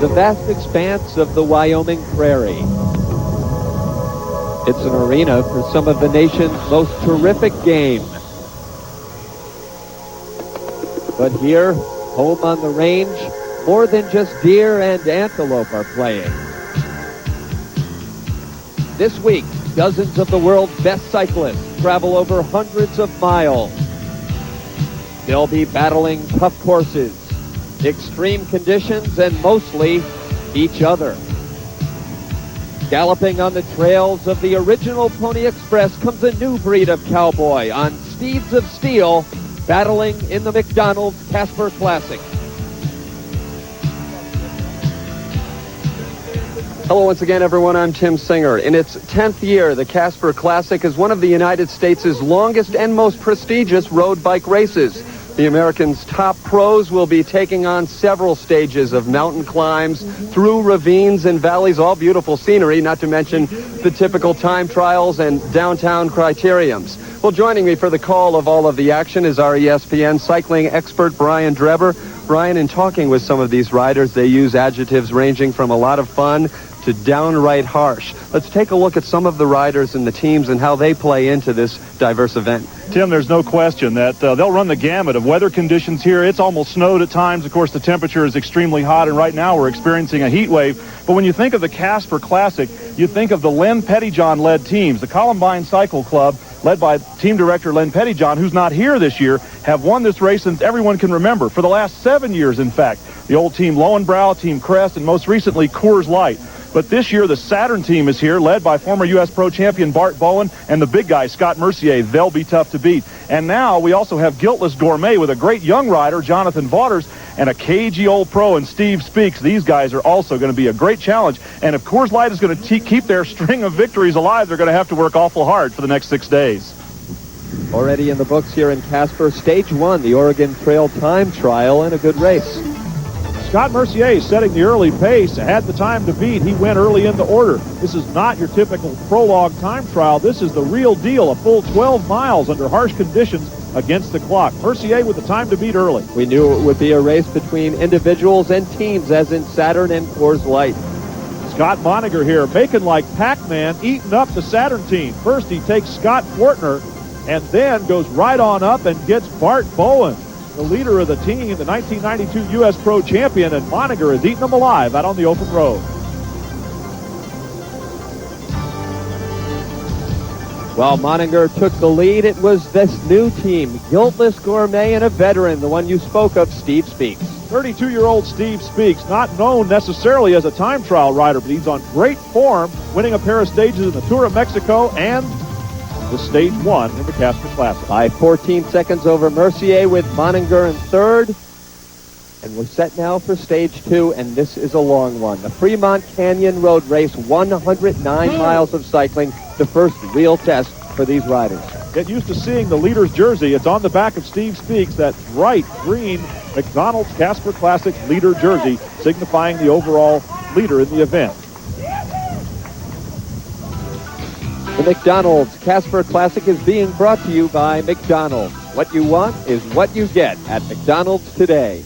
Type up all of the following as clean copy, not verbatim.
the vast expanse of the Wyoming prairie. It's an arena for some of the nation's most terrific game. But here, home on the range, more than just deer and antelope are playing. This week, dozens of the world's best cyclists travel over hundreds of miles. They'll be battling tough courses, extreme conditions, and mostly each other. Galloping on the trails of the original Pony Express comes a new breed of cowboy on steeds of steel, battling in the McDonald's Casper Classic. Hello once again, everyone. I'm Tim Singer. In its 10th year, the Casper Classic is one of the United States' longest and most prestigious road bike races. The Americans' top pros will be taking on several stages of mountain climbs, through ravines and valleys, all beautiful scenery, not to mention the typical time trials and downtown criteriums. Well, joining me for the call of all of the action is our ESPN cycling expert, Brian Drebber. Brian, in talking with some of these riders, they use adjectives ranging from a lot of fun to downright harsh. Let's take a look at some of the riders and the teams and how they play into this diverse event. Tim, there's no question that they'll run the gamut of weather conditions here. It's almost snowed at times. Of course, the temperature is extremely hot, and right now we're experiencing a heat wave. But when you think of the Casper Classic, you think of the Len Pettyjohn-led teams. The Columbine Cycle Club, led by team director Len Pettyjohn, who's not here this year, have won this race since everyone can remember. For the last 7 years, in fact. The old team Lowenbrow, Team Crest, and most recently Coors Light. But this year, the Saturn team is here, led by former U.S. Pro Champion Bart Bowen and the big guy, Scott Mercier. They'll be tough to beat. And now we also have Guiltless Gourmet with a great young rider, Jonathan Vaughters, and a cagey old pro in Steve Speaks. These guys are also going to be a great challenge. And if Coors Light is going to keep their string of victories alive, they're going to have to work awful hard for the next 6 days. Already in the books here in Casper, Stage 1, the Oregon Trail Time Trial, and a good race. Scott Mercier setting the early pace, had the time to beat. He went early in the order. This is not your typical prologue time trial. This is the real deal, a full 12 miles under harsh conditions against the clock. Mercier with the time to beat early. We knew it would be a race between individuals and teams, as in Saturn and Coors Light. Scott Moniger here, making like Pac-Man, eating up the Saturn team. First he takes Scott Fortner, and then goes right on up and gets Bart Bowen, the leader of the team, the 1992 U.S. Pro Champion, and Moniger is eating them alive out on the open road. While Moniger took the lead, it was this new team, Guiltless Gourmet and a veteran, the one you spoke of, Steve Speaks. 32-year-old Steve Speaks, not known necessarily as a time trial rider, but he's on great form, winning a pair of stages in the Tour of Mexico and the Stage 1 in the Casper Classic. By 14 seconds over Mercier with Moniger in third. And we're set now for Stage 2, and this is a long one. The Fremont Canyon Road Race, 109 miles of cycling, the first real test for these riders. Get used to seeing the leader's jersey. It's on the back of Steve Speaks, that bright green McDonald's Casper Classic leader jersey, signifying the overall leader in the event. The McDonald's Casper Classic is being brought to you by McDonald's. What you want is what you get at McDonald's today.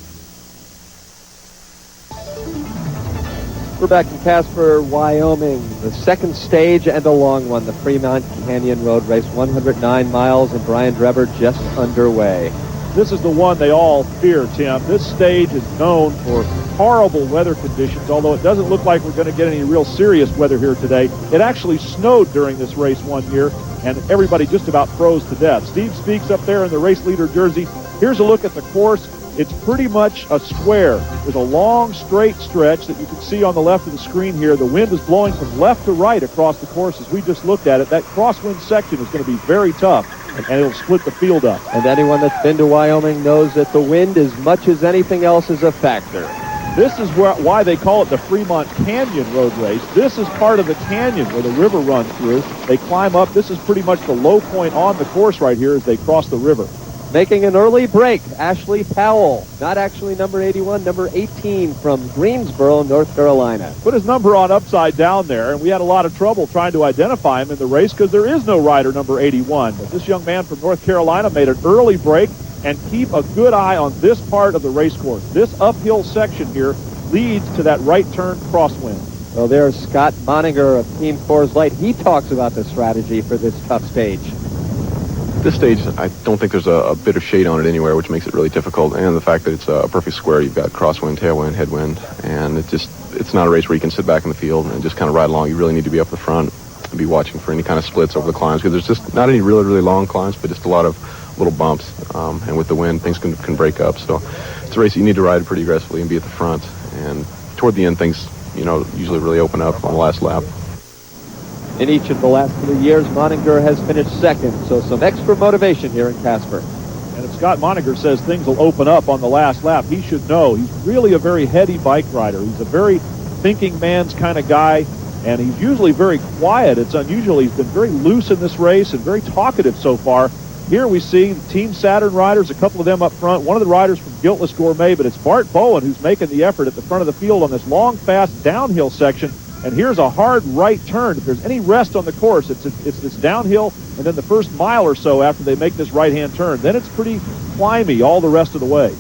We're back in Casper, Wyoming. The second stage and a long one, the Fremont Canyon Road Race, 109 miles, and Brian Drebber just underway. This is the one they all fear, Tim. This stage is known for horrible weather conditions, although it doesn't look like we're going to get any real serious weather here today. It actually snowed during this race one year, and everybody just about froze to death. Steve Speaks up there in the race leader jersey. Here's a look at the course. It's pretty much a square with a long, straight stretch that you can see on the left of the screen here. The wind is blowing from left to right across the course as we just looked at it. That crosswind section is going to be very tough, and it'll split the field up. And anyone that's been to Wyoming knows that the wind, as much as anything else, is a factor. This is why they call it the Fremont Canyon Road Race. This is part of the canyon where the river runs through. They climb up. This is pretty much the low point on the course right here as they cross the river. Making an early break, Ashley Powell. Not actually number 81, number 18 from Greensboro, North Carolina. Put his number on upside down there, and we had a lot of trouble trying to identify him in the race because there is no rider number 81. But this young man from North Carolina made an early break, and keep a good eye on this part of the race course. This uphill section here leads to that right turn crosswind. Well, there's Scott Moninger of Team Coors Light. He talks about the strategy for this tough stage. This stage, I don't think there's a bit of shade on it anywhere, which makes it really difficult. And the fact that it's a perfect square, you've got crosswind, tailwind, headwind, and it's not a race where you can sit back in the field and just kind of ride along. You really need to be up the front and be watching for any kind of splits over the climbs, because there's just not any really, really long climbs, but just a lot of little bumps. And with the wind, things can break up. So it's a race you need to ride pretty aggressively and be at the front. And toward the end, things, usually really open up on the last lap. In each of the last 3 years, Moninger has finished second, so some extra motivation here in Casper. And if Scott Moninger says things will open up on the last lap, he should know. He's really a very heady bike rider. He's a very thinking man's kind of guy, and he's usually very quiet. It's unusual. He's been very loose in this race and very talkative so far. Here we see Team Saturn riders, a couple of them up front. One of the riders from Guiltless Gourmet, but it's Bart Bowen who's making the effort at the front of the field on this long, fast downhill section. And here's a hard right turn. If there's any rest on the course, it's this downhill, and then the first mile or so after they make this right-hand turn. Then it's pretty climby all the rest of the way.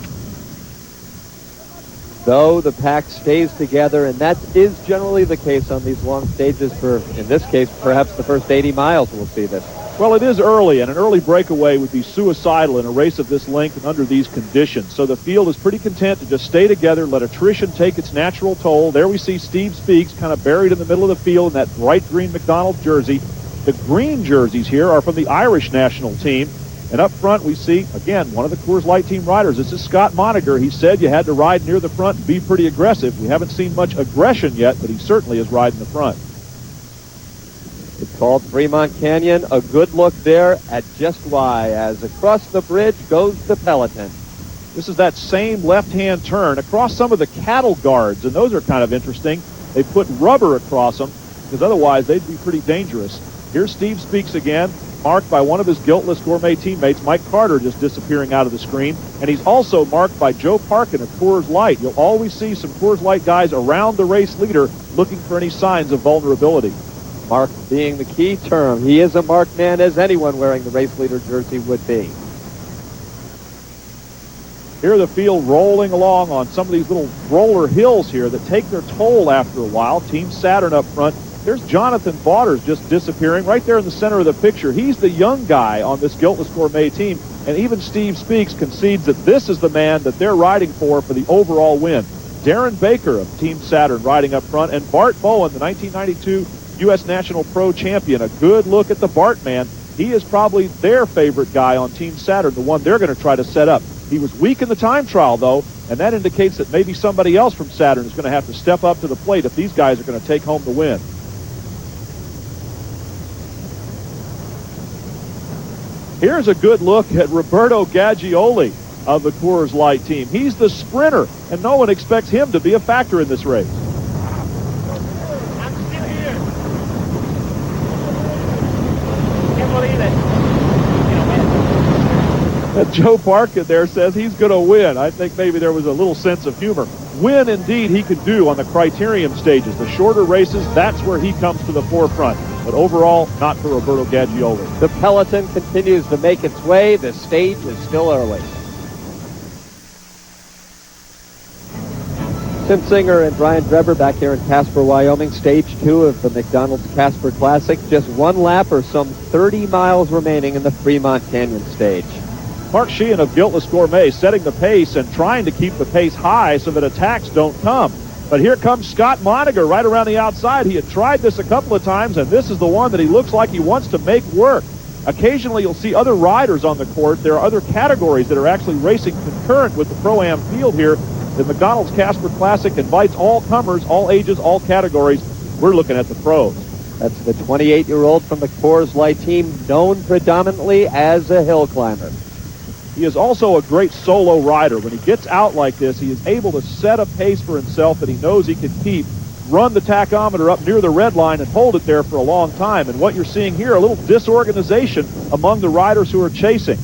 Though the pack stays together, and that is generally the case on these long stages for, in this case, perhaps the first 80 miles we'll see this. Well, it is early, and an early breakaway would be suicidal in a race of this length and under these conditions. So the field is pretty content to just stay together, let attrition take its natural toll. There we see Steve Speaks kind of buried in the middle of the field in that bright green McDonald's jersey. The green jerseys here are from the Irish national team. And up front we see, again, one of the Coors Light team riders. This is Scott Moninger. He said you had to ride near the front and be pretty aggressive. We haven't seen much aggression yet, but he certainly is riding the front. It's called Fremont Canyon. A good look there at just why, as across the bridge goes the peloton. This is that same left-hand turn across some of the cattle guards, and those are kind of interesting. They put rubber across them, because otherwise they'd be pretty dangerous. Here's Steve Speaks again, marked by one of his Guiltless Gourmet teammates, Mike Carter, just disappearing out of the screen. And he's also marked by Joe Parkin of Coors Light. You'll always see some Coors Light guys around the race leader looking for any signs of vulnerability. Mark being the key term. He is a marked man, as anyone wearing the race leader jersey would be. Here the field rolling along on some of these little roller hills here that take their toll after a while. Team Saturn up front. There's Jonathan Vaughters just disappearing right there in the center of the picture. He's the young guy on this Guiltless Gourmet team, and even Steve Speaks concedes that this is the man that they're riding for the overall win. Darren Baker of Team Saturn riding up front, and Bart Bowen, the 1992 U.S. National Pro Champion. A good look at the Bart man. He is probably their favorite guy on Team Saturn, the one they're going to try to set up. He was weak in the time trial, though, and that indicates that maybe somebody else from Saturn is going to have to step up to the plate if these guys are going to take home the win. Here's a good look at Roberto Gaggioli of the Coors Light team. He's the sprinter, and no one expects him to be a factor in this race. Joe Parkin there says he's going to win. I think maybe there was a little sense of humor. Win, indeed, he could do on the Criterium stages. The shorter races, that's where he comes to the forefront. But overall, not for Roberto Gaggioli. The peloton continues to make its way. The stage is still early. Tim Singer and Brian Drebber back here in Casper, Wyoming. Stage 2 of the McDonald's Casper Classic. Just one lap or some 30 miles remaining in the Fremont Canyon stage. Mark Sheehan of Guiltless Gourmet setting the pace and trying to keep the pace high so that attacks don't come. But here comes Scott Moninger right around the outside. He had tried this a couple of times, and this is the one that he looks like he wants to make work. Occasionally you'll see other riders on the court. There are other categories that are actually racing concurrent with the Pro-Am field here. The McDonald's Casper Classic invites all comers, all ages, all categories. We're looking at the pros. That's the 28-year-old from the Coors Light team, known predominantly as a hill climber. He is also a great solo rider. When he gets out like this, he is able to set a pace for himself that he knows he can keep, run the tachometer up near the red line, and hold it there for a long time. And what you're seeing here, a little disorganization among the riders who are chasing.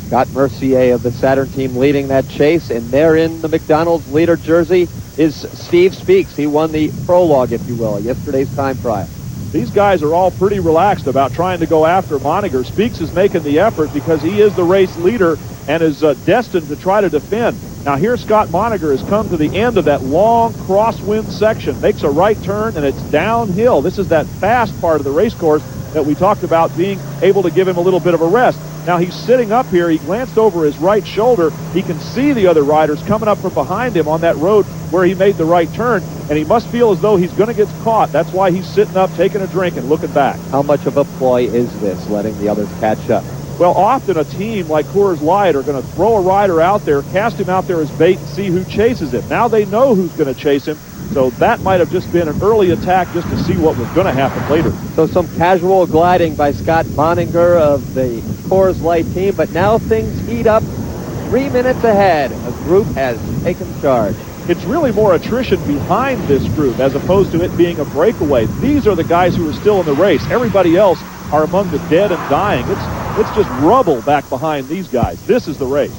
Scott Mercier of the Saturn team leading that chase, and there in the McDonald's leader jersey is Steve Speaks. He won the prologue, if you will, yesterday's time trial. These guys are all pretty relaxed about trying to go after Moninger. Speaks is making the effort because he is the race leader and is destined to try to defend. Now here Scott Moniger has come to the end of that long crosswind section, makes a right turn, and it's downhill. This is that fast part of the race course that we talked about being able to give him a little bit of a rest. Now he's sitting up here. He glanced over his right shoulder. He can see the other riders coming up from behind him on that road where he made the right turn, and he must feel as though he's going to get caught. That's why he's sitting up, taking a drink, and looking back. How much of a ploy is this, letting the others catch up? Well, often a team like Coors Light are going to throw a rider out there, cast him out there as bait, and see who chases him. Now they know who's going to chase him, so that might have just been an early attack just to see what was going to happen later. So some casual gliding by Scott Moninger of the Coors Light team, but now things heat up. 3 minutes ahead, a group has taken charge. It's really more attrition behind this group as opposed to it being a breakaway. These are the guys who are still in the race. Everybody else are among the dead and dying. It's just rubble back behind these guys. This is the race.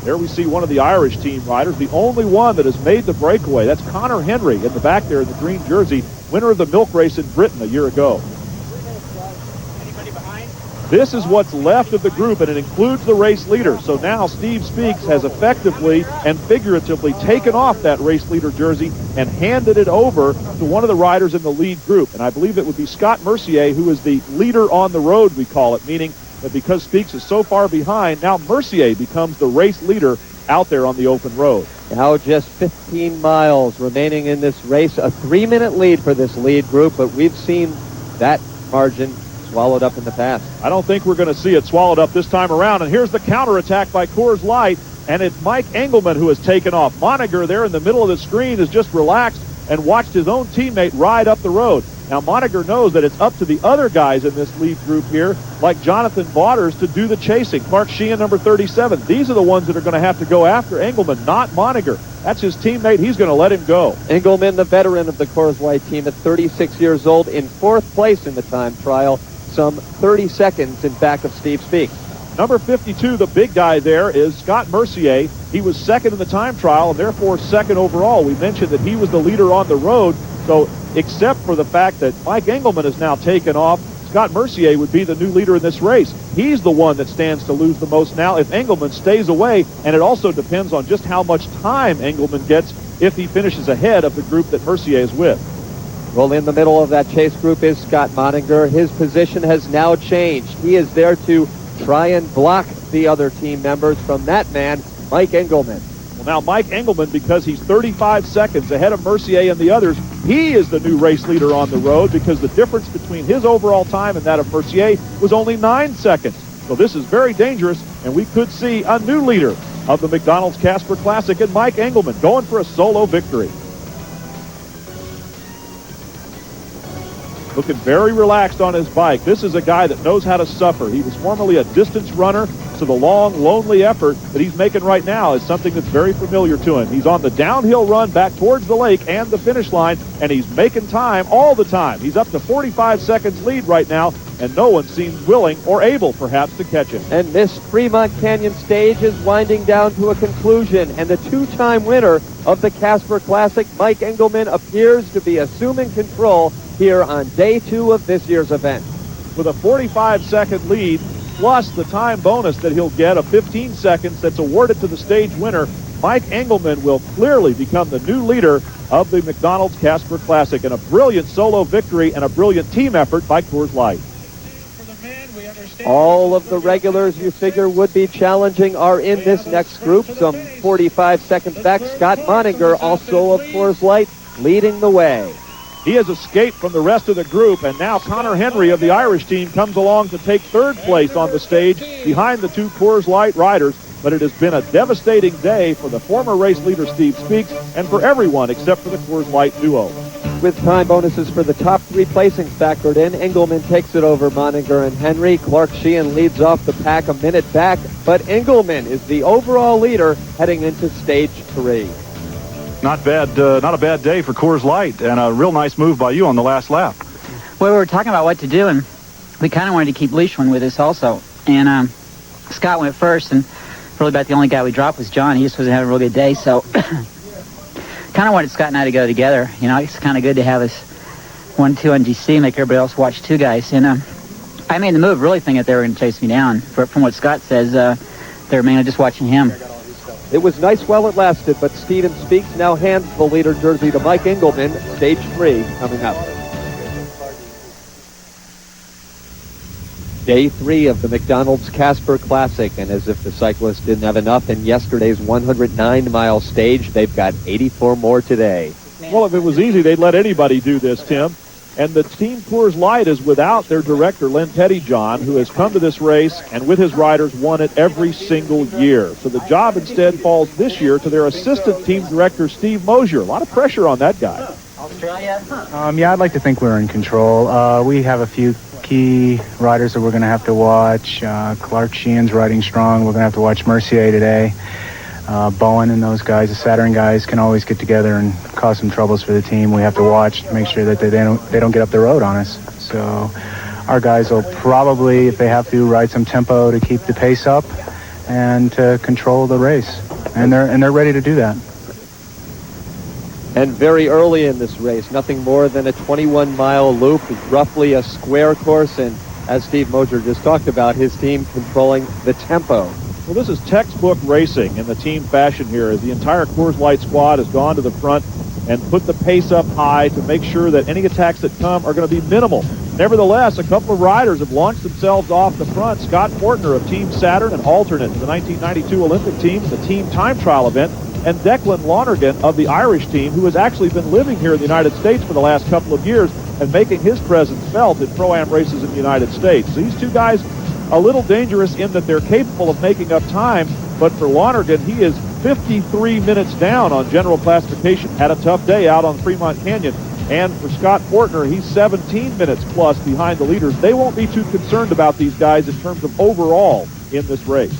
There we see one of the Irish team riders, the only one that has made the breakaway. That's Connor Henry in the back there in the green jersey, winner of the milk race in Britain a year ago. This is what's left of the group, and it includes the race leader. So now Steve Speaks has effectively and figuratively taken off that race leader jersey and handed it over to one of the riders in the lead group. And I believe it would be Scott Mercier, who is the leader on the road, we call it, meaning that because Speaks is so far behind, now Mercier becomes the race leader out there on the open road. Now just 15 miles remaining in this race. A 3-minute lead for this lead group, but we've seen that margin swallowed up in the past. I don't think we're going to see it swallowed up this time around. And here's the counterattack by Coors Light, and it's Mike Engelman who has taken off. Moniger there in the middle of the screen has just relaxed and watched his own teammate ride up the road. Now Moniger knows that it's up to the other guys in this lead group here, like Jonathan Vaughters, to do the chasing. Clark Sheehan, number 37. These are the ones that are going to have to go after Engelman, not Moniger. That's his teammate. He's going to let him go. Engelman, the veteran of the Coors Light team at 36 years old, in 4th place in the time trial, some 30 seconds in back of Steve Speaks. Number 52, the big guy there, is Scott Mercier. He was second in the time trial and therefore second overall. We mentioned that he was the leader on the road. So except for the fact that Mike Engelman has now taken off, Scott Mercier would be the new leader in this race. He's the one that stands to lose the most now if Engelman stays away, and it also depends on just how much time Engelman gets if he finishes ahead of the group that Mercier is with. Well, in the middle of that chase group is Scott Moninger. His position has now changed. He is there to try and block the other team members from that man, Mike Engelman. Well, now Mike Engelman, because he's 35 seconds ahead of Mercier and the others, he is the new race leader on the road because the difference between his overall time and that of Mercier was only 9 seconds. So this is very dangerous, and we could see a new leader of the McDonald's Casper Classic and Mike Engelman going for a solo victory. Looking very relaxed on his bike. This is a guy that knows how to suffer. He was formerly a distance runner, so the long, lonely effort that he's making right now is something that's very familiar to him. He's on the downhill run back towards the lake and the finish line, and he's making time all the time. He's up to 45 seconds lead right now, and no one seems willing or able, perhaps, to catch him. And this Fremont Canyon stage is winding down to a conclusion, and the 2-time winner of the Casper Classic, Mike Engelman, appears to be assuming control here on day 2 of this year's event. With a 45-second lead, plus the time bonus that he'll get of 15 seconds that's awarded to the stage winner, Mike Engelman will clearly become the new leader of the McDonald's Casper Classic, and a brilliant solo victory and a brilliant team effort by Coors Light. All of the regulars you figure would be challenging are in this next group. Some 45 seconds back, Scott Moninger, also of Coors Light, leading the way. He has escaped from the rest of the group, and now Connor Henry of the Irish team comes along to take 3rd place on the stage behind the 2 Coors Light riders. But it has been a devastating day for the former race leader Steve Speaks and for everyone except for the Coors Light duo. With time bonuses for the top 3 placings factored in, Engelman takes it over Moninger and Henry. Clark Sheehan leads off the pack a minute back, but Engelman is the overall leader heading into stage 3. Not a bad day for Coors Light, and a real nice move by you on the last lap. Well, we were talking about what to do, and we kind of wanted to keep Leishman with us also. And Scott went first, and really about the only guy we dropped was John. He just wasn't having a real good day, so kind of wanted Scott and I to go together. You know, it's kind of good to have us 1-2 on GC, make everybody else watch 2 guys. And I made the move, really thinking that they were going to chase me down. From what Scott says, they're mainly just watching him. It was nice while it lasted, but Steven Speaks now hands the leader jersey to Mike Engelman. Stage 3 coming up. Day 3 of the McDonald's Casper Classic, and as if the cyclists didn't have enough in yesterday's 109-mile stage, they've got 84 more today. Well, if it was easy, they'd let anybody do this, Tim. And the Team Coors Light is without their director, Len Pettyjohn, who has come to this race and with his riders won it every single year. So the job instead falls this year to their assistant team director, Steve Mosier. A lot of pressure on that guy. Australia? Yeah, I'd like to think we're in control. We have a few key riders that we're going to have to watch. Clark Sheehan's riding strong. We're going to have to watch Mercier today. Bowen and those guys, the Saturn guys, can always get together and cause some troubles for the team. We have to watch, make sure that they don't get up the road on us. So our guys will probably, if they have to, ride some tempo to keep the pace up and to control the race. And they're ready to do that. And very early in this race, nothing more than a 21-mile loop, roughly a square course, and as Steve Mosier just talked about, his team controlling the tempo. Well, this is textbook racing in the team fashion here, as the entire Coors Light squad has gone to the front and put the pace up high to make sure that any attacks that come are going to be minimal. Nevertheless, a couple of riders have launched themselves off the front. Scott Fortner of Team Saturn, an alternate to the 1992 Olympic team, the team time trial event, and Declan Lonergan of the Irish team, who has actually been living here in the United States for the last couple of years and making his presence felt in Pro-Am races in the United States. These two guys, a little dangerous in that they're capable of making up time, but for Lonergan, he is 53 minutes down on general classification. Had a tough day out on Fremont Canyon. And for Scott Fortner, he's 17 minutes plus behind the leaders. They won't be too concerned about these guys in terms of overall in this race.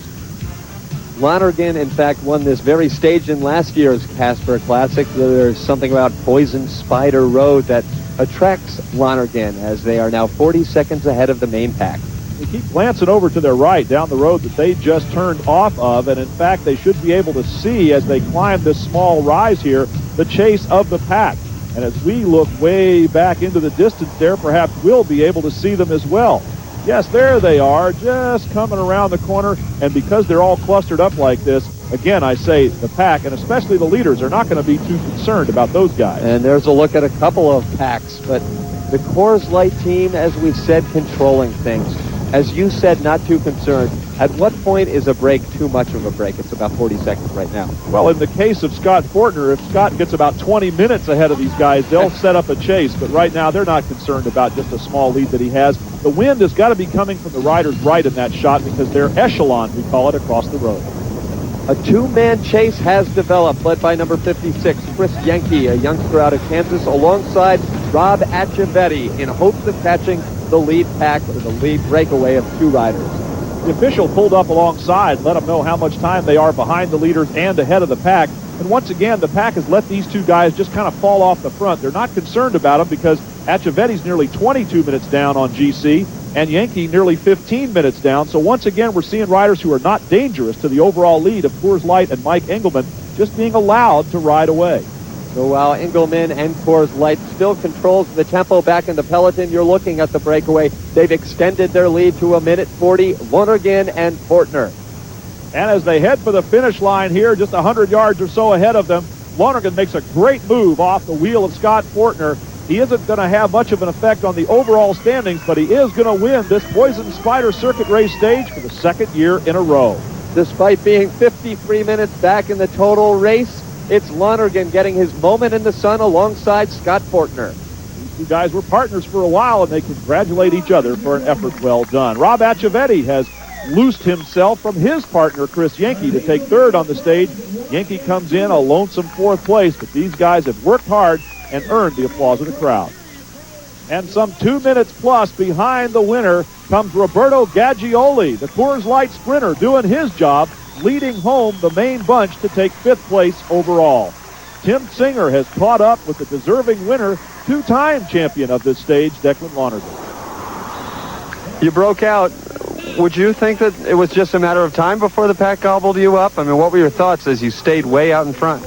Lonergan, in fact, won this very stage in last year's Casper Classic. There's something about Poison Spider Road that attracts Lonergan, as they are now 40 seconds ahead of the main pack. They keep glancing over to their right down the road that they just turned off of, and in fact they should be able to see as they climb this small rise here the chase of the pack. And as we look way back into the distance there, perhaps we'll be able to see them as well. Yes, there they are, just coming around the corner, and because they're all clustered up like this, again, I say the pack, and especially the leaders, are not going to be too concerned about those guys. And there's a look at a couple of packs, but the Coors Light team, as we said, controlling things. As you said, not too concerned. At what point is a break too much of a break? It's about 40 seconds right now. Well, in the case of Scott Fortner, if Scott gets about 20 minutes ahead of these guys, they'll set up a chase. But right now, they're not concerned about just a small lead that he has. The wind has got to be coming from the riders right in that shot because they're echelon, we call it, across the road. A two-man chase has developed, led by number 56, Chris Yankee, a youngster out of Kansas, alongside Rob Acciavetti, in hopes of catching the lead pack or the lead breakaway of two riders. The official pulled up alongside, let them know how much time they are behind the leaders and ahead of the pack. And once again, the pack has let these two guys just kind of fall off the front. They're not concerned about them because Acciavetti's nearly 22 minutes down on GC and Yankee nearly 15 minutes down. So once again, we're seeing riders who are not dangerous to the overall lead of Coors Light and Mike Engelman just being allowed to ride away. So while Engelman and Coors Light still controls the tempo back in the peloton, you're looking at the breakaway. They've extended their lead to 1:40, Lonergan and Fortner. And as they head for the finish line here, just 100 yards or so ahead of them, Lonergan makes a great move off the wheel of Scott Fortner. He isn't going to have much of an effect on the overall standings, but he is going to win this Poison Spider Circuit race stage for the second year in a row. Despite being 53 minutes back in the total race, it's Lonergan getting his moment in the sun alongside Scott Fortner. These two guys were partners for a while, and they congratulate each other for an effort well done. Rob Acciavetti has loosed himself from his partner, Chris Yankee, to take third on the stage. Yankee comes in a lonesome fourth place, but these guys have worked hard and earned the applause of the crowd. And some 2 minutes plus behind the winner comes Roberto Gaggioli, the Coors Light sprinter, doing his job, leading home the main bunch to take fifth place overall. Tim Singer has caught up with the deserving winner, two-time champion of this stage, Declan Lonergan. You broke out. Would you think that it was just a matter of time before the pack gobbled you up? I mean, what were your thoughts as you stayed way out in front?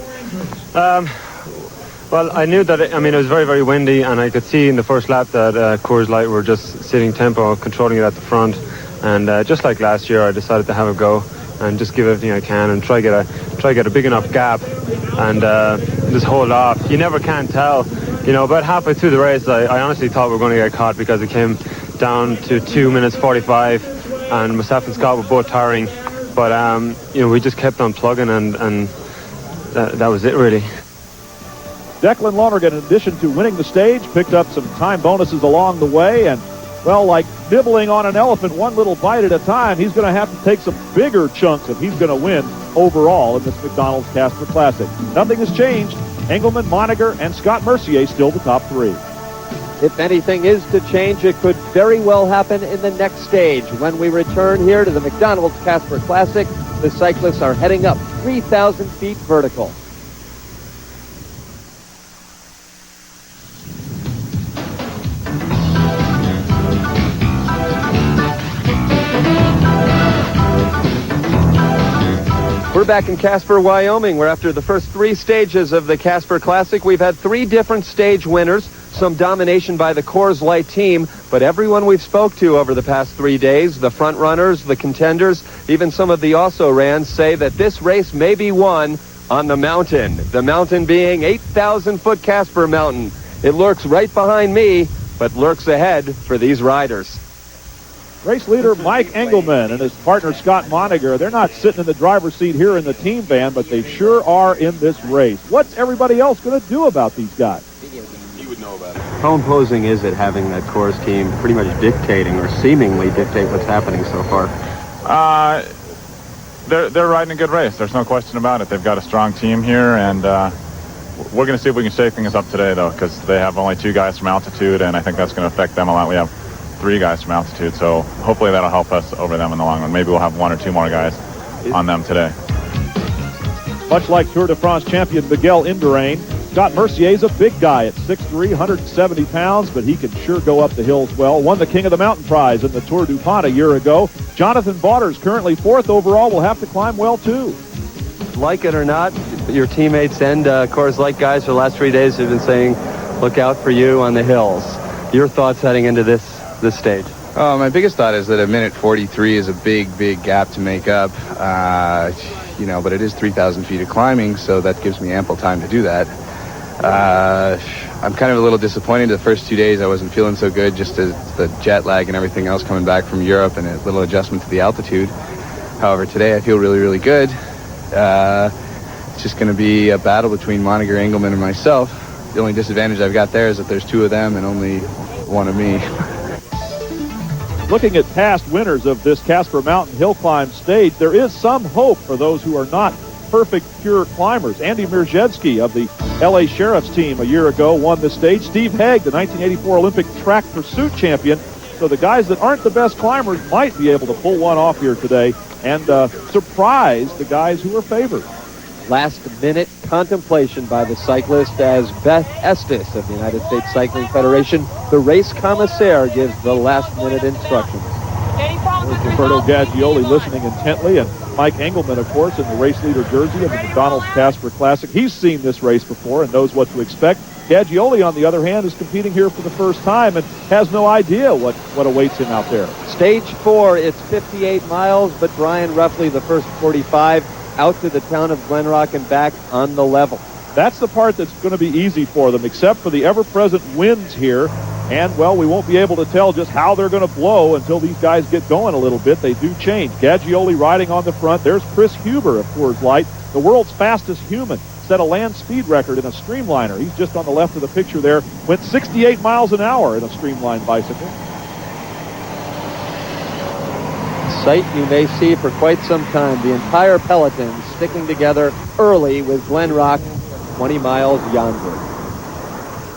Well, I knew that, it was very, very windy, and I could see in the first lap that Coors Light were just sitting tempo, controlling it at the front. And just like last year, I decided to have a go. and just give everything I can and try get a big enough gap and just hold off. You never can tell. About halfway through the race, I honestly thought we were going to get caught because it came down to 2 minutes 45, and myself and Scott were both tiring. But we just kept on plugging, and that was it really. Declan Lonergan, in addition to winning the stage, picked up some time bonuses along the way, and, well, like nibbling on an elephant one little bite at a time, he's going to have to take some bigger chunks if he's going to win overall in this McDonald's Casper Classic. Nothing has changed. Engelman, Moniger, and Scott Mercier still the top three. If anything is to change, it could very well happen in the next stage. When we return here to the McDonald's Casper Classic, the cyclists are heading up 3,000 feet vertical. We're back in Casper, Wyoming, where after the first 3 stages of the Casper Classic, we've had 3 different stage winners, some domination by the Coors Light team, but everyone we've spoke to over the past 3 days, the front runners, the contenders, even some of the also-rans, say that this race may be won on the mountain being 8,000-foot Casper Mountain. It lurks right behind me, but lurks ahead for these riders. Race leader Mike Engelman and his partner Scott Moniger, they're not sitting in the driver's seat here in the team van, but they sure are in this race. What's everybody else going to do about these guys? You would know about it. How imposing is it having that Coors team pretty much dictating or seemingly dictate what's happening so far? They're riding a good race. There's no question about it. They've got a strong team here, and we're going to see if we can shake things up today, though, because they have only 2 guys from altitude, and I think that's going to affect them a lot. We have 3 guys from altitude, so hopefully that'll help us over them in the long run. Maybe we'll have 1 or 2 more guys on them today. Much like Tour de France champion Miguel Indurain, Scott Mercier's a big guy at 6'3", 170 pounds, but he can sure go up the hills well. Won the King of the Mountain prize in the Tour du Pont a year ago. Jonathan Vaughters, currently 4th overall, will have to climb well too. Like it or not, your teammates and Coors Light guys for the last 3 days have been saying, look out for you on the hills. Your thoughts heading into this stage? My biggest thought is that a minute 43 is a big gap to make up, but it is 3,000 feet of climbing, so that gives me ample time to do that. I'm kind of a little disappointed. The first 2 days I wasn't feeling so good, just as the jet lag and everything else coming back from Europe and a little adjustment to the altitude. However, today I feel really good. It's just going to be a battle between Moniger, Engelman, and myself. The only disadvantage I've got there is that there's 2 of them and only 1 of me. Looking at past winners of this Casper Mountain hill climb stage, there is some hope for those who are not perfect, pure climbers. Andy Mirzhevsky of the LA Sheriff's team a year ago won this stage. Steve Haig, the 1984 Olympic track pursuit champion. So the guys that aren't the best climbers might be able to pull one off here today and surprise the guys who are favored. Last-minute contemplation by the cyclist as Beth Estes of the United States Cycling Federation, the race commissaire, gives the last-minute instructions. Roberto Gaggioli listening intently, and Mike Engelman, of course, in the race leader jersey of the McDonald's Casper Classic. He's seen this race before and knows what to expect. Gaggioli, on the other hand, is competing here for the first time and has no idea what awaits him out there. Stage 4, it's 58 miles, but Brian, roughly the first 45 out to the town of Glen Rock and back on the level. That's the part that's going to be easy for them, except for the ever-present winds here. And, well, we won't be able to tell just how they're going to blow until these guys get going a little bit. They do change. Gaggioli riding on the front. There's Chris Huber of Coors Light, the world's fastest human. Set a land speed record in a streamliner. He's just on the left of the picture there. Went 68 miles an hour in a streamlined bicycle. Sight you may see for quite some time. The entire peloton sticking together early with Glen Rock 20 miles yonder.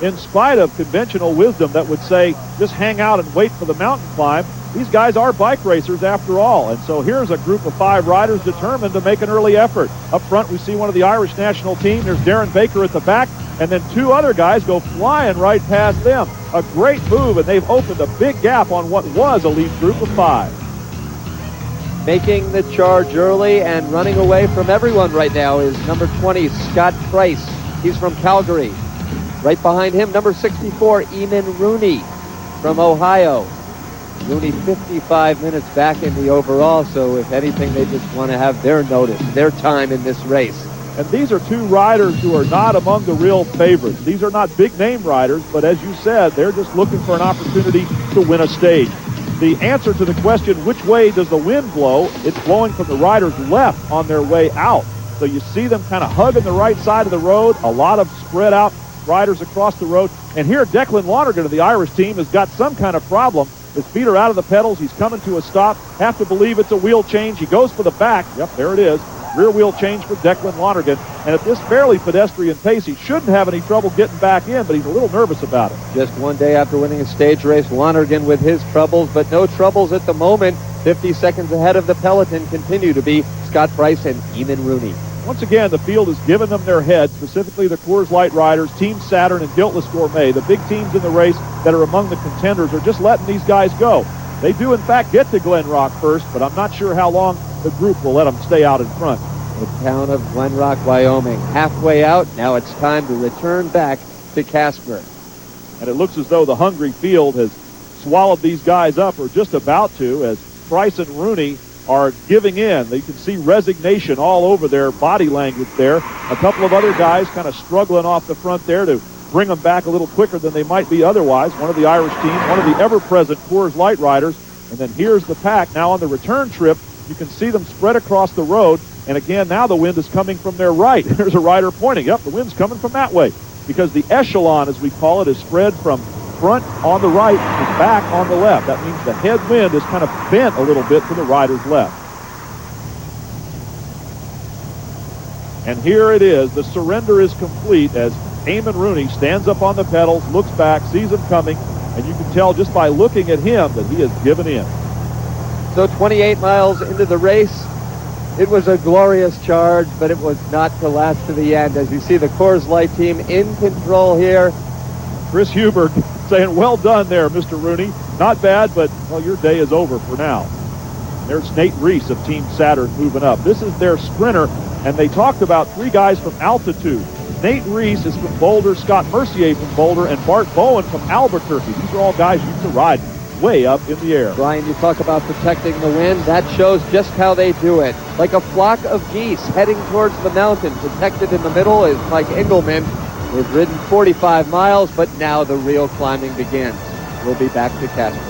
In spite of conventional wisdom that would say just hang out and wait for the mountain climb, these guys are bike racers after all. And so here's a group of 5 riders determined to make an early effort. Up front we see one of the Irish national team. There's Darren Baker at the back, and then 2 other guys go flying right past them. A great move, and they've opened a big gap on what was a lead group of 5. Making the charge early and running away from everyone right now is number 20, Scott Price. He's from Calgary. Right behind him, number 64, Eamon Rooney from Ohio. Rooney 55 minutes back in the overall, so if anything, they just want to have their notice, their time in this race. And these are two riders who are not among the real favorites. These are not big-name riders, but as you said, they're just looking for an opportunity to win a stage. The answer to the question, which way does the wind blow, it's blowing from the riders left on their way out. So you see them kind of hugging the right side of the road, a lot of spread out riders across the road. And here, Declan Lonergan of the Irish team has got some kind of problem. His feet are out of the pedals. He's coming to a stop. Have to believe it's a wheel change. He goes for the back. Yep, there it is. Rear wheel change for Declan Lonergan. And at this fairly pedestrian pace, he shouldn't have any trouble getting back in, but he's a little nervous about it. Just one day after winning a stage race, Lonergan with his troubles, but no troubles at the moment. 50 seconds ahead of the peloton continue to be Scott Price and Eamon Rooney. Once again, the field has given them their head, specifically the Coors Light riders, Team Saturn and Guiltless Gourmet. The big teams in the race that are among the contenders are just letting these guys go. They do, in fact, get to Glen Rock first, but I'm not sure how long the group will let them stay out in front. The town of Glen Rock, Wyoming. Halfway out, now it's time to return back to Casper. And it looks as though the hungry field has swallowed these guys up, or just about to, as Price and Rooney are giving in. You can see resignation all over their body language there. A couple of other guys kind of struggling off the front there to bring them back a little quicker than they might be otherwise. One of the Irish team, one of the ever-present Coors Light riders. And then here's the pack. Now on the return trip, you can see them spread across the road. And again, now the wind is coming from their right. There's a rider pointing. Yep, the wind's coming from that way. Because the echelon, as we call it, is spread from front on the right and back on the left. That means the headwind is kind of bent a little bit to the rider's left. And here it is. The surrender is complete as Eamon Rooney stands up on the pedals, looks back, sees him coming, and you can tell just by looking at him that he has given in. So 28 miles into the race, it was a glorious charge, but it was not to last to the end. As you see the Coors Light team in control here. Chris Hubert saying, well done there, Mr. Rooney. Not bad, but, well, your day is over for now. There's Nate Reese of Team Saturn moving up. This is their sprinter, and they talked about three guys from altitude. Nate Reese is from Boulder, Scott Mercier from Boulder, and Bart Bowen from Albuquerque. These are all guys used to ride way up in the air. Brian, you talk about protecting the wind. That shows just how they do it. Like a flock of geese heading towards the mountain. Protected in the middle is Mike Engelman. They've ridden 45 miles, but now the real climbing begins. We'll be back to Casper.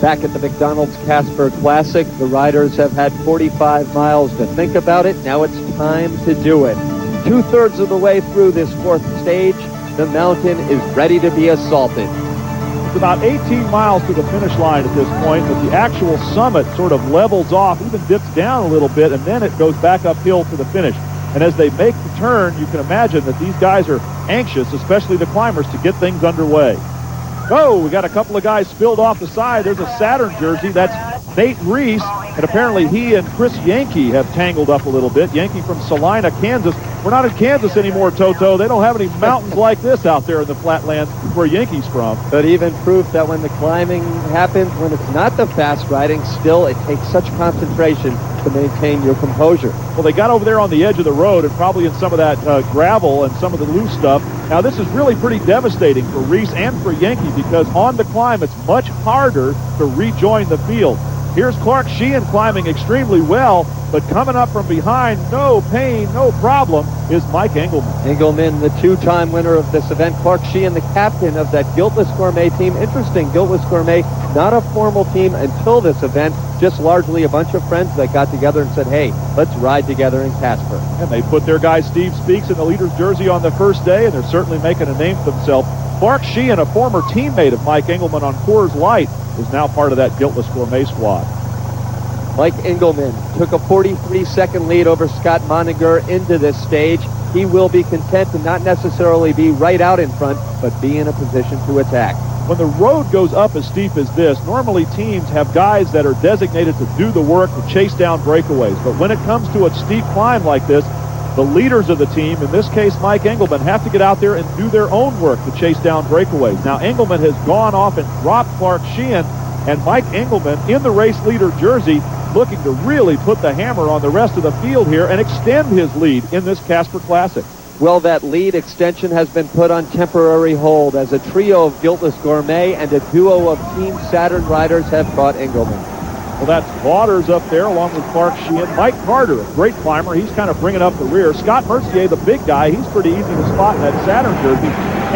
Back at the McDonald's Casper Classic, the riders have had 45 miles to think about it. Now it's time to do it. 2/3 of the way through this fourth stage, the mountain is ready to be assaulted. It's about 18 miles to the finish line at this point, but the actual summit sort of levels off, even dips down a little bit, and then it goes back uphill to the finish. And as they make the turn, you can imagine that these guys are anxious, especially the climbers, to get things underway. Oh, we got a couple of guys spilled off the side. There's a Saturn jersey. That's Nate Reese, and apparently he and Chris Yankee have tangled up a little bit. Yankee from Salina, Kansas. We're not in Kansas anymore, Toto. They don't have any mountains like this out there in the flatlands where Yankee's from. But even proof that when the climbing happens, when it's not the fast riding, still it takes such concentration to maintain your composure. Well, they got over there on the edge of the road and probably in some of that gravel and some of the loose stuff. Now, this is really pretty devastating for Reese and for Yankee because on the climb, it's much harder to rejoin the field. Here's Clark Sheehan climbing extremely well, but coming up from behind, no pain, no problem, is Mike Engelman. Engelman, the two-time winner of this event. Clark Sheehan, the captain of that Guiltless Gourmet team. Interesting, Guiltless Gourmet, not a formal team until this event, just largely a bunch of friends that got together and said, hey, let's ride together in Casper. And they put their guy Steve Speaks in the leader's jersey on the first day, and they're certainly making a name for themselves. Clark Sheehan, a former teammate of Mike Engelman on Coors Light, is now part of that Guiltless Gourmet squad. Mike Engelman took a 43-second lead over Scott Moninger into this stage. He will be content to not necessarily be right out in front, but be in a position to attack. When the road goes up as steep as this, normally teams have guys that are designated to do the work to chase down breakaways. But when it comes to a steep climb like this, the leaders of the team, in this case Mike Engelman, have to get out there and do their own work to chase down breakaways. Now Engelman has gone off and dropped Clark Sheehan, and Mike Engelman in the race leader jersey looking to really put the hammer on the rest of the field here and extend his lead in this Casper Classic. Well, that lead extension has been put on temporary hold as a trio of Guiltless Gourmet and a duo of Team Saturn riders have caught Engelman. Well, that's Waters up there along with Clark Sheehan. Mike Carter, a great climber. He's kind of bringing up the rear. Scott Mercier, the big guy, he's pretty easy to spot in that Saturn jersey.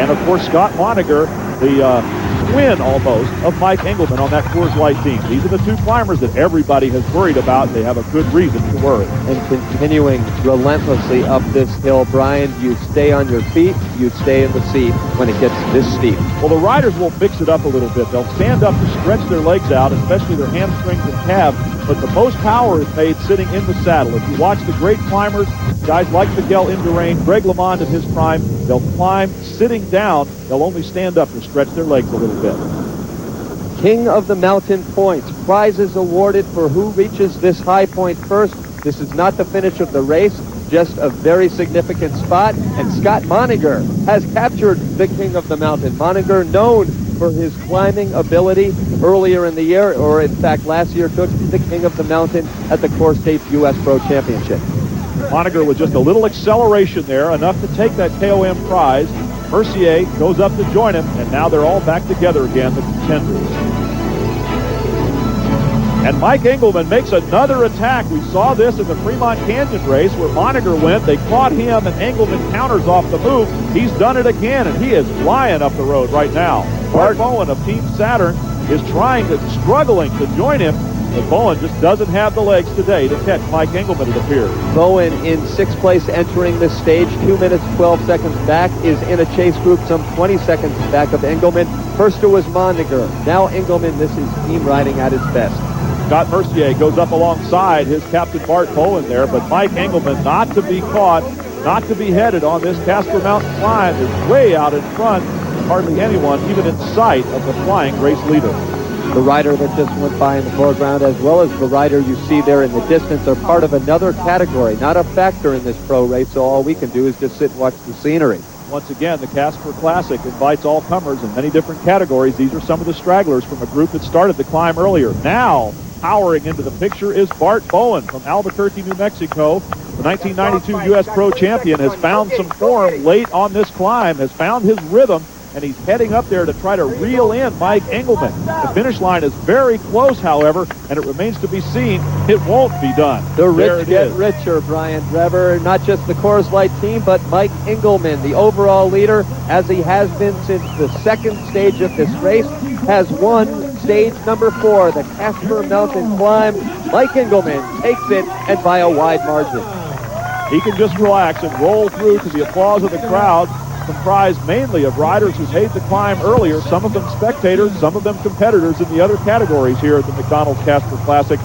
And, of course, Scott Moniger, the twin almost of Mike Engelman on that Coors Light team. These are the two climbers that everybody has worried about. They have a good reason to worry. And continuing relentlessly up this hill, Brian, you stay on your feet, you stay in the seat when it gets this steep. Well, the riders will mix it up a little bit. They'll stand up to stretch their legs out, especially their hamstrings and calves, but the most power is made sitting in the saddle. If you watch the great climbers, guys like Miguel Indurain, Greg LeMond in his prime, they'll climb sitting down. They'll only stand up to stretch their legs a little bit. King of the Mountain points. Prizes awarded for who reaches this high point first. This is not the finish of the race, just a very significant spot. And Scott Moniger has captured the King of the Mountain. Moniger, known for his climbing ability earlier in the year, or in fact last year, took the King of the Mountain at the Core States U.S. Pro Championship. Moniger with just a little acceleration there, enough to take that KOM prize. Mercier goes up to join him, and now they're all back together again, the contenders. And Mike Engelman makes another attack. We saw this in the Fremont Canyon race where Moniger went. They caught him, and Engelman counters off the move. He's done it again, and he is flying up the road right now. Bart Bowen of Team Saturn is struggling to join him, but Bowen just doesn't have the legs today to catch Mike Engelman, it appears. Bowen in sixth place entering this stage, 2 minutes, 12 seconds back, is in a chase group some 20 seconds back of Engelman. First it was Moniger. Now Engelman, this is team riding at its best. Scott Mercier goes up alongside his captain Bart Bowen there, but Mike Engelman not to be caught, not to be headed on this Casper Mountain climb, is way out in front. Hardly anyone even in sight of the flying race leader. The rider that just went by in the foreground, as well as the rider you see there in the distance, are part of another category, not a factor in this pro race, so all we can do is just sit and watch the scenery. Once again, the Casper Classic invites all comers in many different categories. These are some of the stragglers from a group that started the climb earlier. Now, powering into the picture is Bart Bowen from Albuquerque, New Mexico. The 1992 U.S. Pro Champion has found some form late on this climb, has found his rhythm, and he's heading up there to try to reel in Mike Engelman. The finish line is very close, however, and it remains to be seen. It won't be done. The rich get richer, Brian Drebber. Not just the Coors Light team, but Mike Engelman, the overall leader, as he has been since the second stage of this race, has won stage number 4, the Casper Mountain climb. Mike Engelman takes it, and by a wide margin. He can just relax and roll through to the applause of the crowd, comprised mainly of riders who made the climb earlier, some of them spectators, some of them competitors in the other categories here at the McDonald's Casper Classic.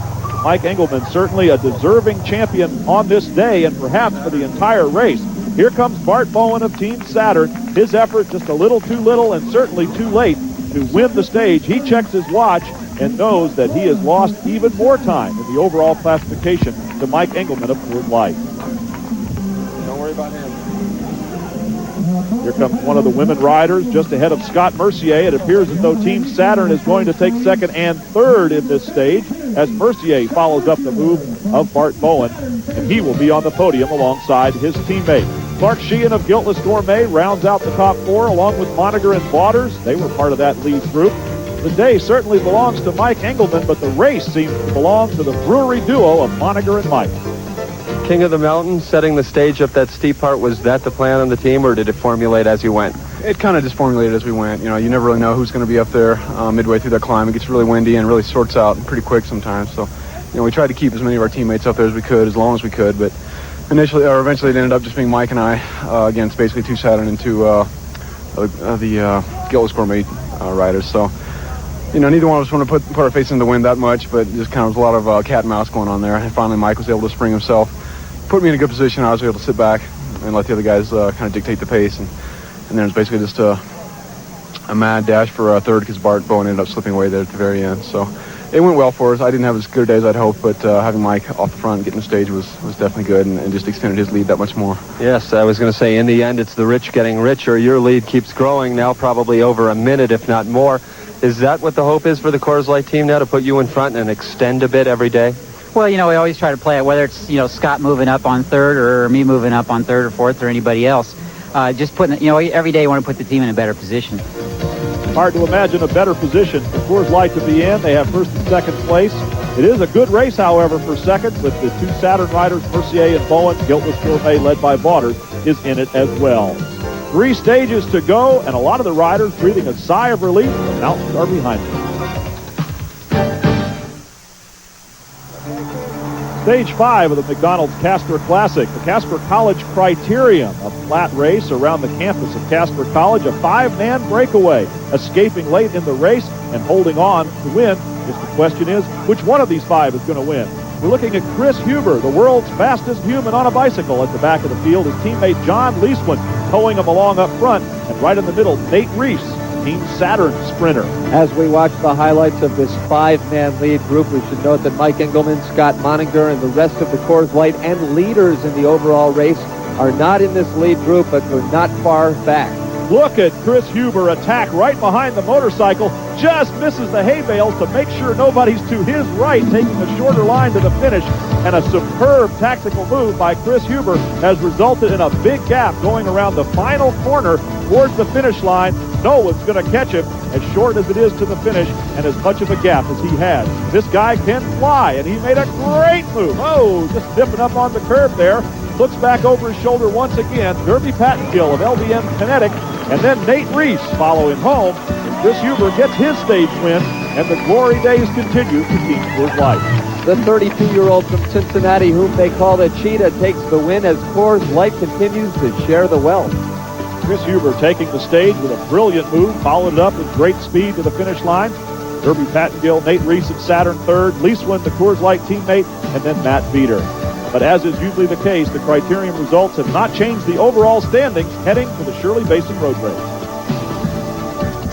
Mike Engelman, certainly a deserving champion on this day and perhaps for the entire race. Here comes Bart Bowen of Team Saturn. His effort just a little too little and certainly too late to win the stage. He checks his watch and knows that he has lost even more time in the overall classification to Mike Engelman of Coors Light. Don't worry about him. Here comes one of the women riders just ahead of Scott Mercier. It appears as though Team Saturn is going to take second and third in this stage as Mercier follows up the move of Bart Bowen, and he will be on the podium alongside his teammate. Clark Sheehan of Guiltless Gourmet rounds out the top 4 along with Moniger and Waters. They were part of that lead group. The day certainly belongs to Mike Engelman, but the race seems to belong to the brewery duo of Moniger and Mike. King of the Mountain, setting the stage up that steep part, was that the plan on the team, or did it formulate as you went? It kind of just formulated as we went. You know, you never really know who's going to be up there midway through that climb. It gets really windy and really sorts out pretty quick sometimes. So, you know, we tried to keep as many of our teammates up there as we could, as long as we could. But eventually it ended up just being Mike and I. Again, it's basically 2 Saturn and 2 the Guiltless Gourmet riders. So, you know, neither one of us wanted to put our face in the wind that much, but just kind of was a lot of cat and mouse going on there. And finally Mike was able to spring himself, put me in a good position. I was able to sit back and let the other guys kind of dictate the pace. And then it was basically just a mad dash for third because Bart Bowen ended up slipping away there at the very end. So it went well for us. I didn't have as good a day as I'd hoped, but having Mike off the front and getting the stage was definitely good and just extended his lead that much more. Yes, I was going to say, in the end, it's the rich getting richer. Your lead keeps growing now, probably over a minute, if not more. Is that what the hope is for the Coors Light team now, to put you in front and extend a bit every day? Well, we always try to play it, whether it's, Scott moving up on third or me moving up on third or fourth or anybody else. Just putting, every day you want to put the team in a better position. Hard to imagine a better position for Coors Light to be in. They have first and second place. It is a good race, however, for second, with the two Saturn riders, Mercier and Bowen. Guiltless Gourmet, led by Bauders, is in it as well. 3 stages to go, and a lot of the riders breathing a sigh of relief. The mountains are behind them. Stage 5 of the McDonald's Casper Classic, the Casper College Criterium, a flat race around the campus of Casper College, a 5-man breakaway, escaping late in the race and holding on to win. The question is, which one of these 5 is going to win? We're looking at Chris Huber, the world's fastest human on a bicycle, at the back of the field. His teammate John Leeswin towing him along up front, and right in the middle, Nate Reese, Team Saturn sprinter. As we watch the highlights of this 5-man lead group, we should note that Mike Engelman, Scott Moninger, and the rest of the Coors Light and leaders in the overall race are not in this lead group, but we're not far back. Look at Chris Huber attack right behind the motorcycle, just misses the hay bales to make sure nobody's to his right, taking a shorter line to the finish. And a superb tactical move by Chris Huber has resulted in a big gap going around the final corner towards the finish line. No one's going to catch him, as short as it is to the finish and as much of a gap as he has. This guy can fly, and he made a great move. Oh, just dipping up on the curb there. Looks back over his shoulder once again. Derby Pattengill of LBM Kinetic, and then Nate Reese following home. Chris Huber gets his stage win, and the glory days continue for Team Coors Light. The 32-year-old from Cincinnati, whom they call the Cheetah, takes the win as Coors Light continues to share the wealth. Chris Huber taking the stage with a brilliant move, followed it up with great speed to the finish line. Derby Pattengill, Nate Reese at Saturn third, Leeswin, the Coors Light teammate, and then Matt Beater. But as is usually the case, the Criterium results have not changed the overall standings heading to the Shirley Basin Road Race.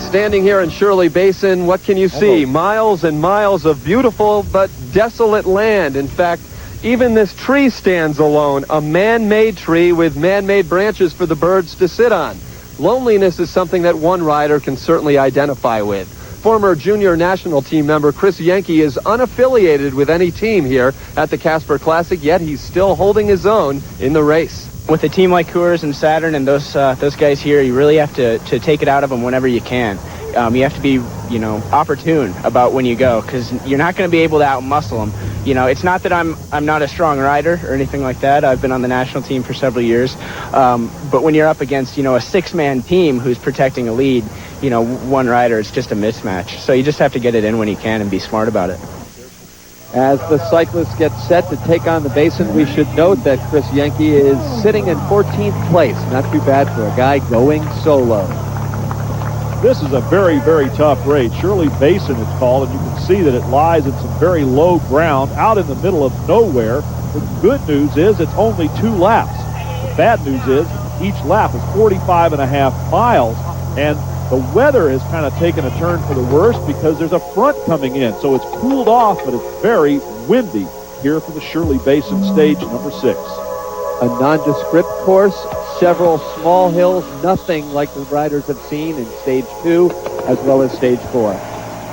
Standing here in Shirley Basin, what can you see? Miles and miles of beautiful but desolate land. In fact, even this tree stands alone, a man-made tree with man-made branches for the birds to sit on. Loneliness is something that one rider can certainly identify with. Former junior national team member Chris Yankee is unaffiliated with any team here at the Casper Classic, yet he's still holding his own in the race. With a team like Coors and Saturn and those guys here, you really have to take it out of them whenever you can. You have to be, opportune about when you go, because you're not going to be able to out-muscle them. It's not that I'm not a strong rider or anything like that. I've been on the national team for several years. But when you're up against, a 6-man team who's protecting a lead, one rider, it's just a mismatch. So you just have to get it in when you can and be smart about it. As the cyclists get set to take on the Basin, we should note that Chris Yankee is sitting in 14th place. Not too bad for a guy going solo. This is a very, very tough race. Shirley Basin it's called, and you can see that it lies in some very low ground out in the middle of nowhere. The good news is it's only 2 laps. The bad news is each lap is 45.5 miles, and the weather has kind of taken a turn for the worse because there's a front coming in. So it's cooled off, but it's very windy here for the Shirley Basin stage number 6. A nondescript course, several small hills, nothing like the riders have seen in stage 2 as well as stage 4.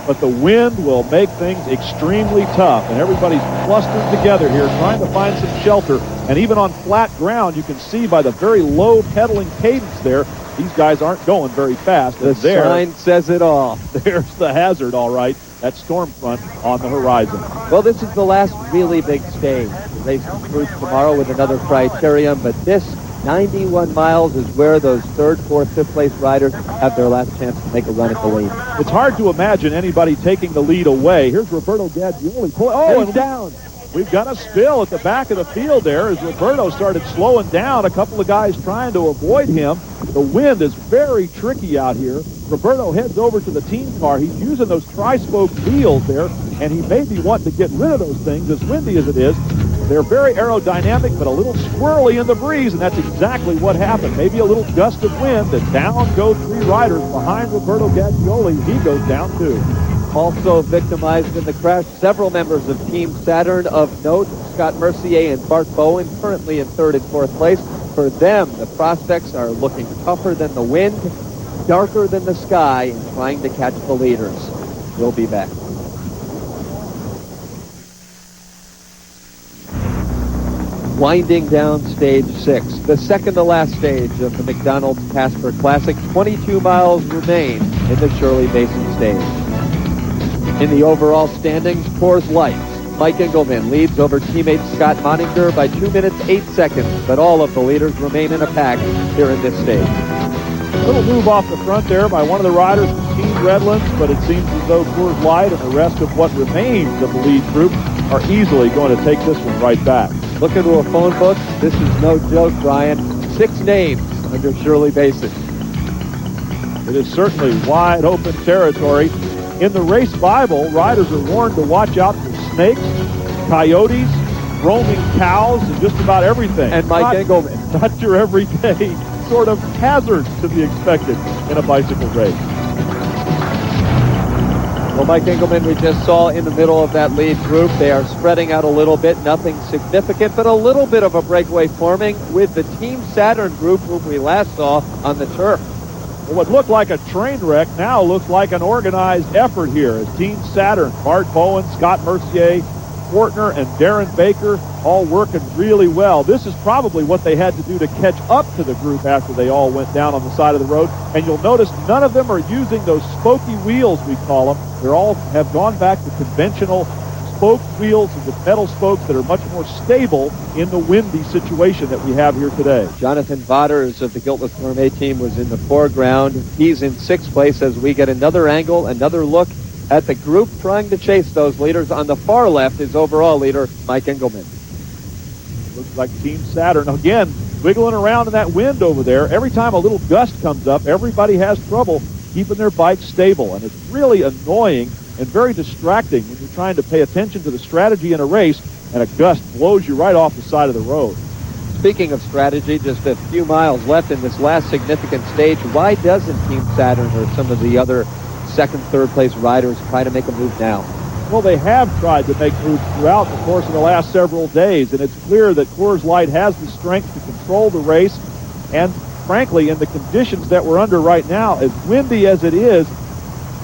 But the wind will make things extremely tough, and everybody's clustered together here trying to find some shelter. And even on flat ground, you can see by the very low pedaling cadence there, these guys aren't going very fast. The sign says it all. There's the hazard, all right. That storm front on the horizon. Well, this is the last really big stage. The race concludes tomorrow with another Criterium, but this 91 miles is where those 3rd, 4th, 5th place riders have their last chance to make a run at the lead. It's hard to imagine anybody taking the lead away. Here's Roberto Gaggioli. Oh, and down. We've got a spill at the back of the field there as Roberto started slowing down. A couple of guys trying to avoid him. The wind is very tricky out here. Roberto heads over to the team car. He's using those tri-spoke wheels there, and he may be wanting to get rid of those things, as windy as it is. They're very aerodynamic, but a little swirly in the breeze, and that's exactly what happened. Maybe a little gust of wind, and down go 3 riders behind Roberto Gaggioli. He goes down too. Also victimized in the crash, several members of Team Saturn of note. Scott Mercier and Bart Bowen currently in 3rd and 4th place. For them, the prospects are looking tougher than the wind, darker than the sky, and trying to catch the leaders. We'll be back. winding down stage 6, the second to last stage of the McDonald's Casper Classic. 22 miles remain in the Shirley Basin stage. In the overall standings, Coors Light, Mike Engelman leads over teammate Scott Moninger by 2 minutes, 8 seconds, but all of the leaders remain in a pack here in this stage. A little move off the front there by one of the riders from Team Redlands, but it seems as though Coors Light and the rest of what remains of the lead group are easily going to take this one right back. Look into a phone book. This is no joke, Brian. 6 names under Shirley Basin. It is certainly wide open territory. In the race Bible, riders are warned to watch out for snakes, coyotes, roaming cows, and just about everything. And Mike Engelman. Not your everyday sort of hazards to be expected in a bicycle race. Well, Mike Engelman, we just saw in the middle of that lead group. They are spreading out a little bit, nothing significant, but a little bit of a breakaway forming with the Team Saturn group whom we last saw on the turf. Well, what looked like a train wreck now looks like an organized effort here as Team Saturn, Bart Bowen, Scott Mercier, Fortner, and Darren Baker all working really well. This is probably what they had to do to catch up to the group after they all went down on the side of the road. And you'll notice none of them are using those spokey wheels, we call them. They all have gone back to conventional spoke wheels with metal spokes that are much more stable in the windy situation that we have here today. Jonathan Vaughters of the Guiltless Gourmet team was in the foreground. He's in 6th place as we get another angle, another look at the group trying to chase those leaders. On the far left is overall leader Mike Engelman. Looks like Team Saturn, again, wiggling around in that wind over there. Every time a little gust comes up, everybody has trouble keeping their bikes stable. And it's really annoying and very distracting when you're trying to pay attention to the strategy in a race and a gust blows you right off the side of the road. Speaking of strategy, just a few miles left in this last significant stage. Why doesn't Team Saturn or some of the other second, third place riders try to make a move now? Well, they have tried to make moves throughout the course of the last several days, and it's clear that Coors Light has the strength to control the race. And frankly, in the conditions that we're under right now, as windy as it is,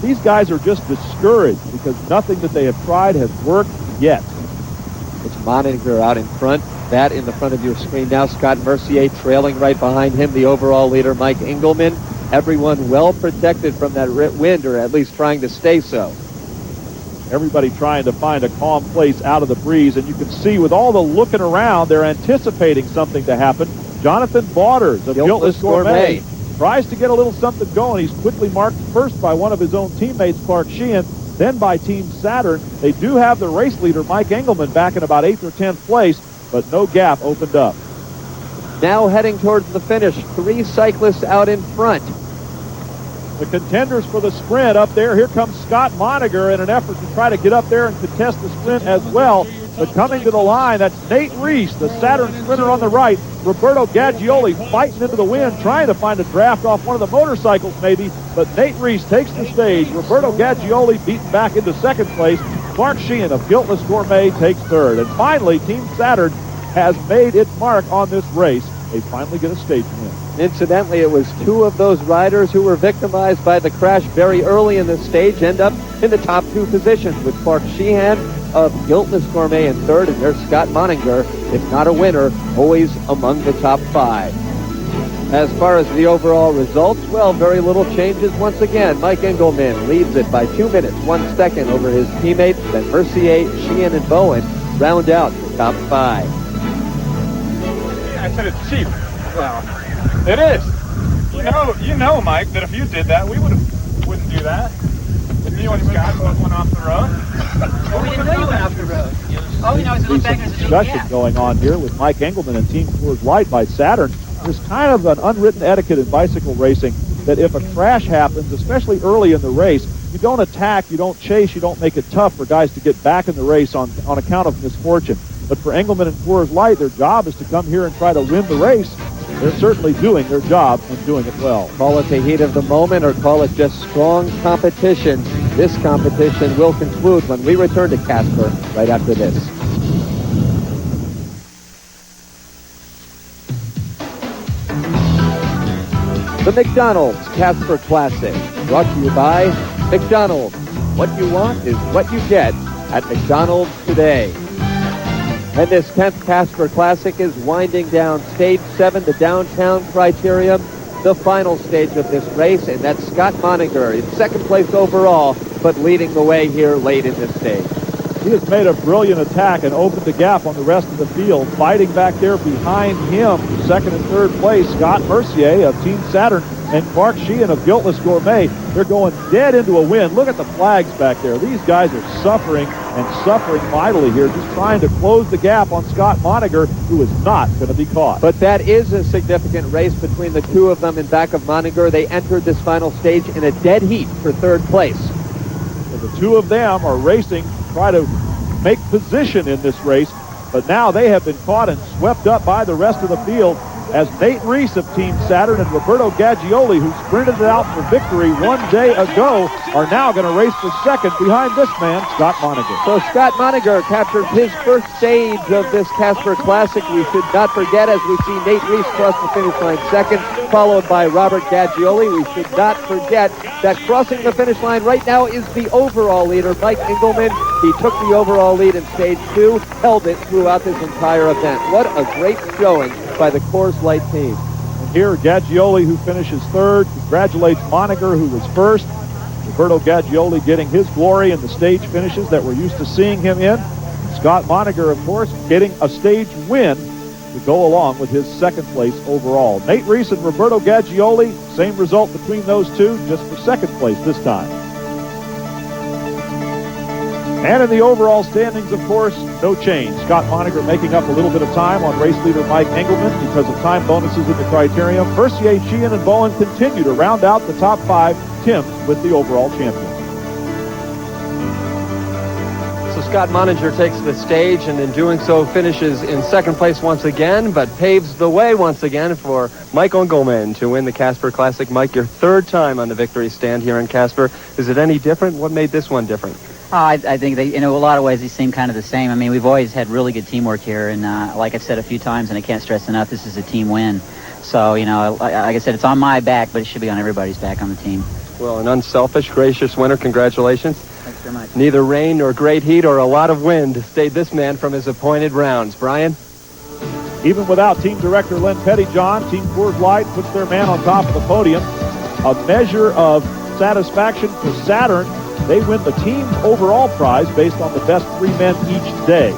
these guys are just discouraged because nothing that they have tried has worked yet. It's Moninger out in front. That in the front of your screen now. Scott Mercier trailing right behind him. The overall leader, Mike Engelman. Everyone well protected from that wind, or at least trying to stay so. Everybody trying to find a calm place out of the breeze, and you can see with all the looking around, they're anticipating something to happen. Jonathan Vaughters of Guiltless Gourmet tries to get a little something going. He's quickly marked first by one of his own teammates, Clark Sheehan, then by Team Saturn. They do have the race leader, Mike Engelman, back in about 8th or 10th place, but no gap opened up. Now heading towards the finish, 3 cyclists out in front. The contenders for the sprint up there. Here comes Scott Moninger in an effort to try to get up there and contest the sprint as well. But coming to the line, that's Nate Reese, the Saturn sprinter on the right. Roberto Gaggioli fighting into the wind, trying to find a draft off one of the motorcycles maybe. But Nate Reese takes the stage. Roberto Gaggioli beaten back into 2nd place. Clark Sheehan of Guiltless Gourmet takes 3rd. And finally, Team Saturn has made its mark on this race. They finally get a stage win. Incidentally, it was 2 of those riders who were victimized by the crash very early in the stage end up in the top 2 positions, with Clark Sheehan of Guiltless Gourmet in 3rd, and there's Scott Moninger, if not a winner, always among the top 5. As far as the overall results, well, very little changes once again. Mike Engelman leads it by 2 minutes, 1 second over his teammates. Then Mercier, Sheehan, and Bowen round out the top 5. I said it's cheap. Well, it is. You know, Mike, that if you did that, we wouldn't do that. If you and Scott both went off the road. Oh, we didn't know you went off the road. All we know is it looked back and there's a big Discussion gap. going on here with Mike Engelman and Team Coors Light by Saturn. There's kind of an unwritten etiquette in bicycle racing that if a crash happens, especially early in the race, you don't attack, you don't chase, you don't make it tough for guys to get back in the race on account of misfortune. But for Engelman and Coors Light, their job is to come here and try to win the race. They're certainly doing their job and doing it well. Call it the heat of the moment or call it just strong competition. This competition will conclude when we return to Casper right after this. The McDonald's Casper Classic, brought to you by McDonald's. What you want is what you get at McDonald's today. And this 10th Casper Classic is winding down Stage 7, the downtown Criterium, the final stage of this race, and that's Scott Moninger in second place overall, but leading the way here late in this stage. He has made a brilliant attack and opened the gap on the rest of the field. Fighting back there behind him, second and third place, Scott Mercier of Team Saturn and Clark Sheehan of Guiltless Gourmet. They're going dead into a win. Look at the flags back there. These guys are suffering and suffering mightily here, just trying to close the gap on Scott Moninger, who is not going to be caught. But that is a significant race between the two of them in back of Moninger. They entered this final stage in a dead heat for third place. So the two of them are racing to try to make position in this race, but now they have been caught and swept up by the rest of the field as Nate Reese of Team Saturn and Roberto Gaggioli, who sprinted it out for victory one day ago, are now going to race for second behind this man, Scott Moninger. So Scott Moninger captured his first stage of this Casper Classic. We should not forget, as we see Nate Reese cross the finish line second, followed by Robert Gaggioli. We should not forget that crossing the finish line right now is the overall leader, Mike Engelman. He took the overall lead in Stage 2, held it throughout this entire event. What a great showing by the Coors Light team. And here, Gaggioli, who finishes third, congratulates Moninger, who was first. Roberto Gaggioli getting his glory in the stage finishes that we're used to seeing him in. Scott Moninger, of course, getting a stage win to go along with his second place overall. Nate Reese and Roberto Gaggioli, same result between those two, just for second place this time. And in the overall standings, of course, no change. Scott Moninger making up a little bit of time on race leader Mike Engelman because of time bonuses in the Criterium. Mercier, Sheehan, and Bowen continue to round out the top five. Tim with the overall champion. So Scott Moninger takes the stage and in doing so finishes in second place once again, but paves the way once again for Mike Engelman to win the Casper Classic. Mike, your third time on the victory stand here in Casper. Is it any different? What made this one different? I think they, in a lot of ways, they seem kind of the same. I mean, we've always had really good teamwork here, and like I've said a few times, and I can't stress enough, this is a team win. So, like I said, it's on my back, but it should be on everybody's back on the team. Well, an unselfish, gracious winner. Congratulations. Thanks very much. Neither rain nor great heat or a lot of wind stayed this man from his appointed rounds. Brian? Even without team director Len Pettyjohn, Team Coors Light puts their man on top of the podium. A measure of satisfaction for Saturn. They win the team overall prize based on the best three men each day.